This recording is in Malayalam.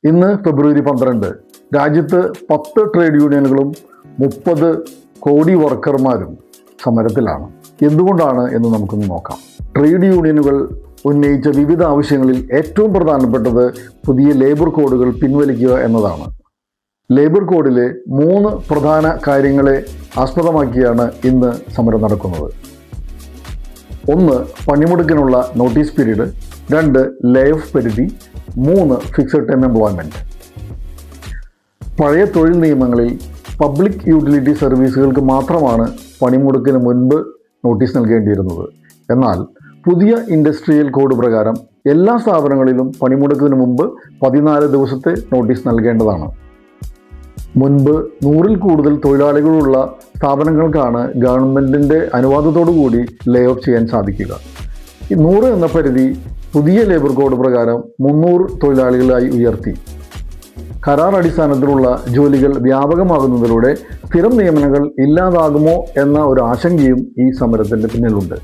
ഇന്ന് ഫെബ്രുവരി 12. രാജ്യത്ത് 10 ട്രേഡ് യൂണിയനുകളും 30 കോടി വർക്കർമാരും സമരത്തിലാണ്. എന്തുകൊണ്ടാണ് എന്ന് നമുക്കൊന്ന് നോക്കാം. ട്രേഡ് യൂണിയനുകൾ ഉന്നയിച്ച വിവിധ ആവശ്യങ്ങളിൽ ഏറ്റവും പ്രധാനപ്പെട്ടത് പുതിയ ലേബർ കോഡുകൾ പിൻവലിക്കുക എന്നതാണ്. ലേബർ കോഡിലെ 3 പ്രധാന കാര്യങ്ങളെ ആസ്പദമാക്കിയാണ് ഇന്ന് സമരം നടക്കുന്നത്. 1. പണിമുടക്കിനുള്ള നോട്ടീസ് പീരീഡ്. 2. ലേ ഓഫ് പെരിറ്റി. 3. Fixed time employment. പഴയ തൊഴിൽ നിയമങ്ങളിൽ പബ്ലിക് യൂട്ടിലിറ്റി സർവീസുകൾക്ക് മാത്രമാണ് പണിമുടക്കിന് മുൻപ് നോട്ടീസ് നൽകേണ്ടിയിരുന്നത്. എന്നാൽ പുതിയ ഇൻഡസ്ട്രിയൽ കോഡ് പ്രകാരം എല്ലാ സ്ഥാപനങ്ങളിലും പണിമുടക്കിന് മുമ്പ് 14 ദിവസത്തെ നോട്ടീസ് നൽകേണ്ടതാണ്. മുൻപ് 100-ൽ കൂടുതൽ തൊഴിലാളികളുള്ള സ്ഥാപനങ്ങൾക്കാണ് ഗവൺമെൻറ്റിൻ്റെ അനുവാദത്തോടു കൂടി ലേ ഓഫ് ചെയ്യാൻ സാധിക്കുക. ഈ 100 എന്ന പരിധി പുതിയ ലേബർ കോഡ് പ്രകാരം 300 തൊഴിലാളികളായി ഉയർത്തി. കരാർ അടിസ്ഥാനത്തിലുള്ള ജോലികൾ വ്യാപകമാകുന്നതിലൂടെ സ്ഥിരം നിയമനങ്ങൾ ഇല്ലാതാകുമോ എന്ന ഒരു ആശങ്കയും ഈ സമരത്തിൻ്റെ പിന്നിലുണ്ട്.